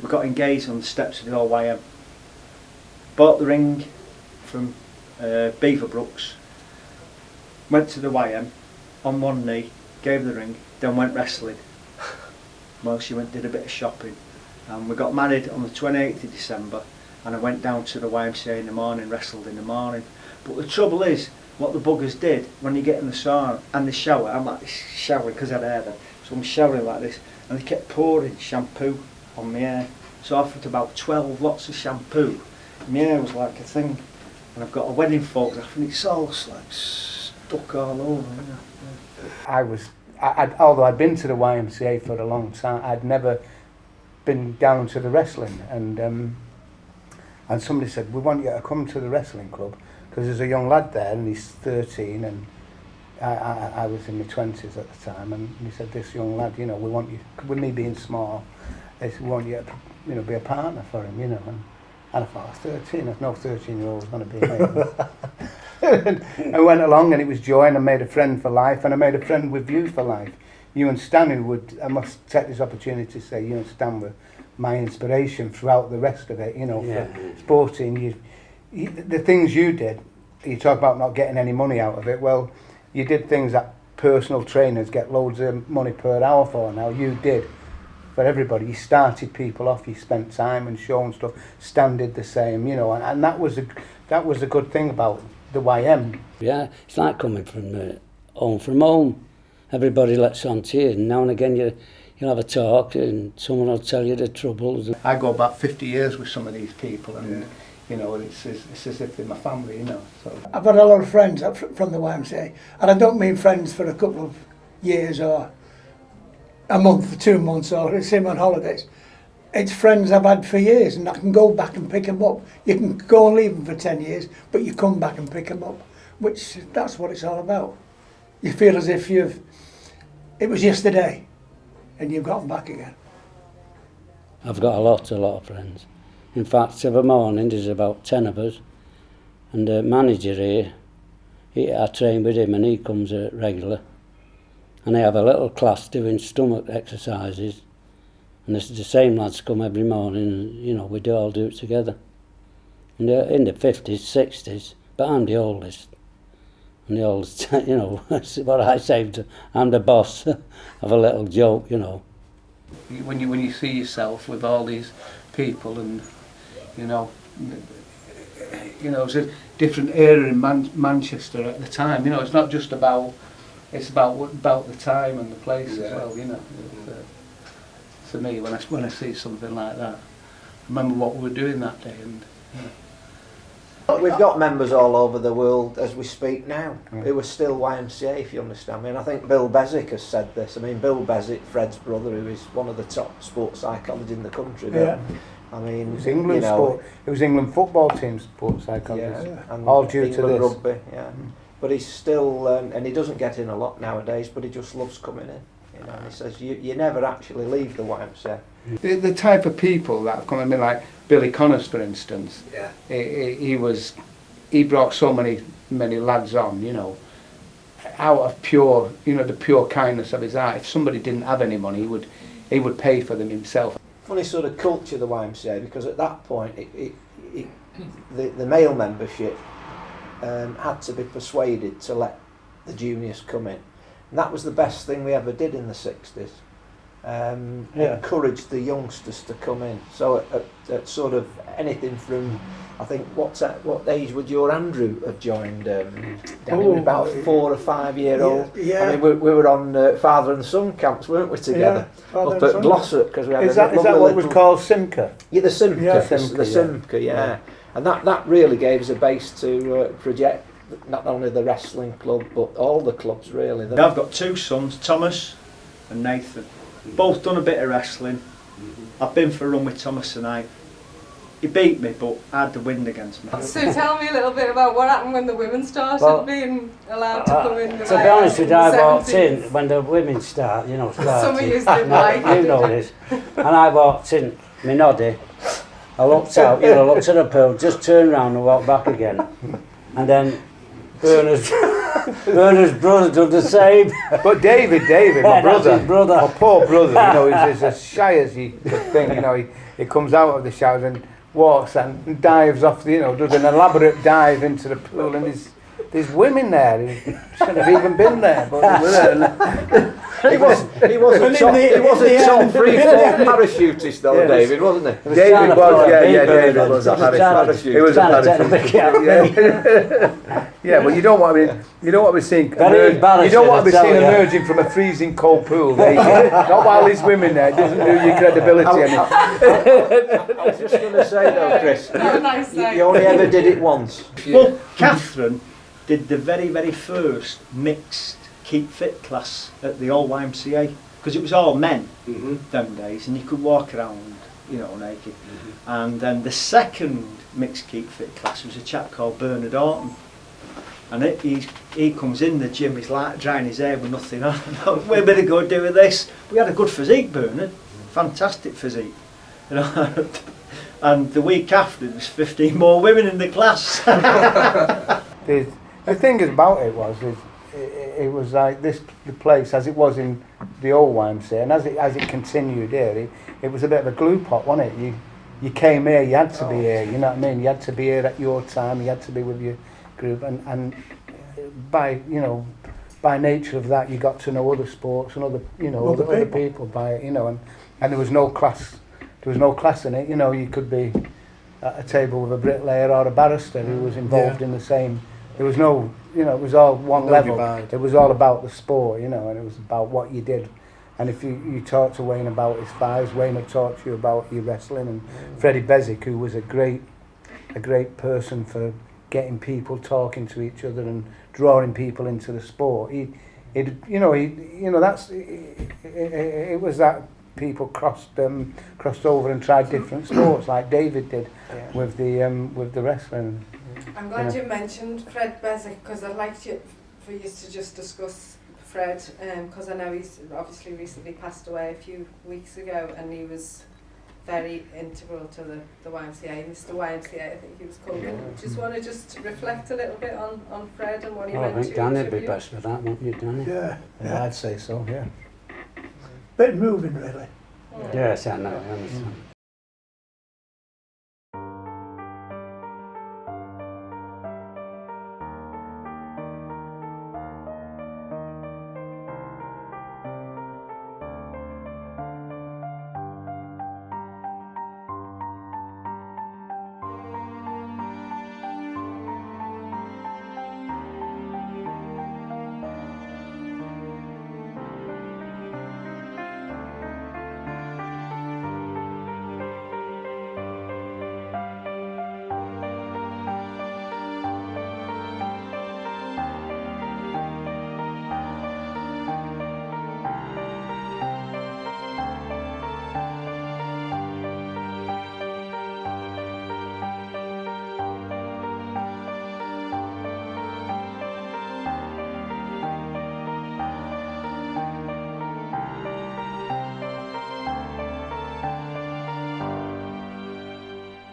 we got engaged on the steps of the old YM. Bought the ring from Beaverbrooks, went to the YM on one knee, gave the ring, then went wrestling. Well, she did a bit of shopping, and we got married on the 28th of December, and I went down to the Y.M.C.A in the morning, wrestled in the morning. But the trouble is, what the buggers did, when you get in the sauna and the shower, I'm like showering because I had hair then, so I'm showering like this, and they kept pouring shampoo on my hair. So I put about 12 lots of shampoo. My hair was like a thing, and I've got a wedding photograph, and it's all like stuck all over. You know? Although I'd been to the Y.M.C.A for a long time, I'd never been down to the wrestling, and somebody said, we want you to come to the wrestling club, because there's a young lad there, and he's 13, and I was in my 20s at the time, and he said, this young lad, you know, we want you, with me being small, they said, we want you to, you know, be a partner for him, you know, and I thought, 13, there's no 13-year-old was going to be me. And I went along, and it was joy, and I made a friend for life, and I made a friend with you for life. You and Stan, I must take this opportunity to say, you and Stan were my inspiration throughout the rest of it, you know, for sporting. The things you did, you talk about not getting any money out of it, well, you did things that personal trainers get loads of money per hour for now. You did for everybody. You started people off, you spent time and shown stuff. Stan did the same, you know, and that was a good thing about the YM. Yeah, it's like coming from home. Everybody lets on to you, and now and again you'll have a talk and someone will tell you the troubles. I go back 50 years with some of these people, and you know, it's as if they're my family, you know. So I've had a lot of friends from the Y.M.C.A, and I don't mean friends for a couple of years or a month or 2 months or same on holidays. It's friends I've had for years, and I can go back and pick them up. You can go and leave them for 10 years, but you come back and pick them up, which that's what it's all about. You feel as if it was yesterday, and you've got them back again. I've got a lot of friends. In fact, every morning there's about 10 of us, and the manager here, I train with him, and he comes regular, and I have a little class doing stomach exercises, and the same lads come every morning, and you know, we all do it together. And they're in the 50s, 60s, but I'm the oldest. And the oldest, you know, that's what I say, I'm the boss of a little joke, you know. when you see yourself with all these people, and you know, it was a different era in Manchester at the time. You know, it's not just about, it's about the time and the place as well. You know, to me, when I see something like that, I remember what we were doing that day, and. We've got members all over the world as we speak now who are still Y.M.C.A, if you understand me. And I think Bill Beswick has said this. I mean, Bill Beswick, Fred's brother, who is one of the top sports psychologists in the country. Yeah. I mean, It was England it was England football team sports psychologist. Yeah, and all due England to this. rugby. Yeah, but he's still, and he doesn't get in a lot nowadays. But he just loves coming in. You know, and he says you never actually leave the Y.M.C.A. The type of people that have come in, like Billy Connors, for instance. Yeah. He brought so many lads on, you know, out of pure, the pure kindness of his heart. If somebody didn't have any money, he would pay for them himself. Funny sort of culture, the Y.M.C.A, because at that point the male membership had to be persuaded to let the juniors come in, and that was the best thing we ever did in the 60s. Encouraged the youngsters to come in. So at sort of anything from, I think, what age would your Andrew have joined? Danny, about 4 or 5 year old. Yeah. I mean, we were on father and son camps, weren't we, together? Yeah, up at Glossop, because we had Is that what was called Y.M.C.A? Yeah, the Y.M.C.A. Yeah, the Y.M.C.A, yeah. And that really gave us a base to project not only the wrestling club but all the clubs really. I've got 2 sons, Thomas and Nathan. Both done a bit of wrestling. I've been for a run with Thomas tonight. He beat me, but I had the wind against me. So tell me a little bit about what happened when the women started being allowed to come in. To be honest with you, I walked in when the women started. Some of you didn't like it. You know this. And I walked in, my noddy. I looked out, looked at the pool, just turned round and walked back again. And then Bernard Bernard's brother done the same. But David, my Yeah, that's brother, his brother. my poor brother, you know, he's as shy as you could think. You know, he comes out of the showers and walks and dives off, does an elaborate dive into the pool, and there's women there who shouldn't have even been there, but they were there. He was a top free fall parachutist though, Yeah. David, wasn't he? David was, David was a parachutist. He was a parachutist. Yeah, but you don't want to be seen. Very You don't embarrassing, want to be I tell seen you. emerging from a freezing cold pool. Not while there's women there. It doesn't do your credibility any. I was just going to say though, Chris, What a nice you sight. only ever did it once. Well, Catherine did the very, very first mixed keep fit class at the old Y.M.C.A. because it was all men them days, and you could walk around, naked. And then the second mixed keep fit class was a chap called Bernard Orton, and he comes in the gym, he's like drying his hair with nothing on. We better go do with this. We had a good physique, Bernard, fantastic physique, and the week after there was 15 more women in the class. The thing about it was, it was like the place as it was in the old YMCA, and as it continued here, it was a bit of a glue pot, wasn't it? You came here, you had to be here. You know what I mean? You had to be here at your time. You had to be with your group, and by nature of that, you got to know other sports and other people by it. And there was no class. There was no class in it. You could be at a table with a bricklayer or a barrister who was involved in the same. There was no, it was all one level. Divide. It was all about the sport, and it was about what you did. And if you talked to Wayne about his fives, Wayne would talk to you about your wrestling. And Freddie Beswick, who was a great person for getting people talking to each other and drawing people into the sport. It was that people crossed over and tried different sports like David did with the wrestling. I'm glad you mentioned Fred Beswick because I'd like for you to just discuss Fred because I know he's obviously recently passed away a few weeks ago, and he was very integral to the YMCA, Mr. YMCA I think he was called. Just want to just reflect a little bit on Fred and what he meant I to think each Danny of would be you. best for that, wouldn't you, Danny? Yeah, Yeah, I'd say so. Yeah. bit moving really. Yes, I know, I understand.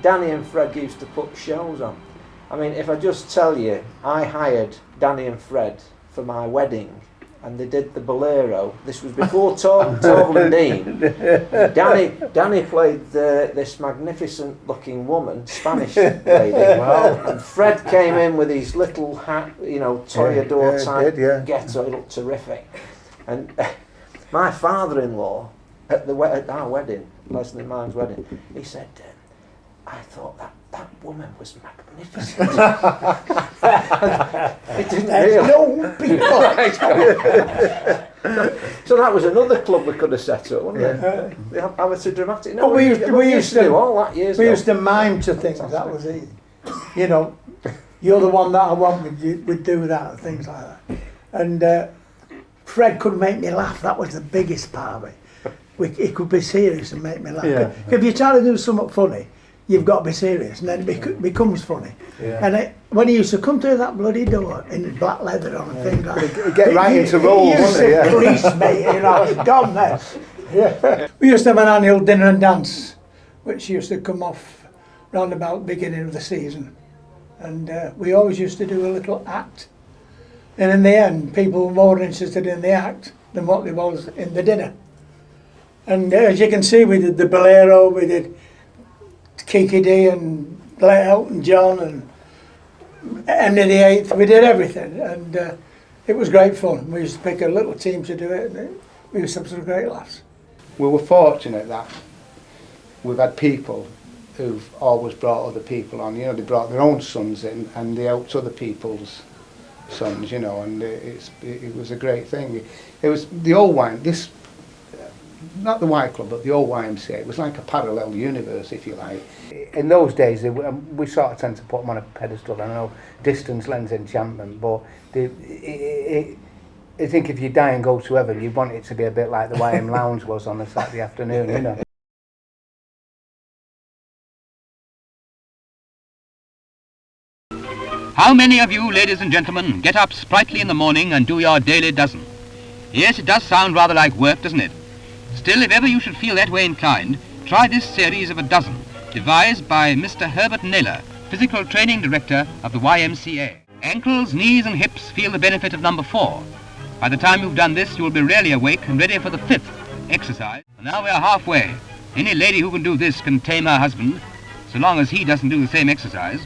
Danny and Fred used to put shows on. I mean, if I just tell you, I hired Danny and Fred for my wedding, and they did the Bolero. This was before Torval and Dean. Danny played this magnificent-looking woman, Spanish lady, and Fred came in with his little hat, toreador type ghetto. It looked terrific. And my father-in-law at our wedding, Leslie Mine's wedding, he said, I thought that woman was magnificent. It didn't really. So that was another club we could have set up, wasn't it? The amateur dramatic. No, But we used to do all that years We ago. used to mime to things. That was it. You're the one that I want. We'd do that and things like that. And Fred could make me laugh. That was the biggest part of it. He could be serious and make me laugh. Yeah. If you try to do something funny, you've got to be serious, and then it becomes funny. Yeah. And when he used to come through that bloody door in black leather on and things like that, Get right into roles, he used wasn't it? to grease me, gone there. Yeah. We used to have an annual dinner and dance, which used to come off round about the beginning of the season, and we always used to do a little act, And in the end, people were more interested in the act than what they was in the dinner. And as you can see, we did the Bolero, we did Kiki D and Elton John and Henry VIII, we did everything. And it was great fun. We used to pick a little team to do it, and we used to have some great laughs. We were fortunate that we've had people who've always brought other people on. You know, they brought their own sons in and they helped other people's sons, you know, and it was a great thing. It was the old not the Y Club, but the old Y.M.C.A. It was like a parallel universe, if you like. In those days, we sort of tend to put them on a pedestal. I know distance lends enchantment, but I think if you die and go to heaven, you want it to be a bit like the Y.M. Lounge was on a Saturday afternoon, you know. How many of you, ladies and gentlemen, get up sprightly in the morning and do your daily dozen? Yes, it does sound rather like work, doesn't it? Still, if ever you should feel that way inclined, try this series of a dozen, devised by Mr. Herbert Naylor, Physical Training Director of the Y.M.C.A. Ankles, knees and hips feel the benefit of number 4. By the time you've done this, you will be really awake and ready for the 5th exercise. And now we are halfway. Any lady who can do this can tame her husband, so long as he doesn't do the same exercise.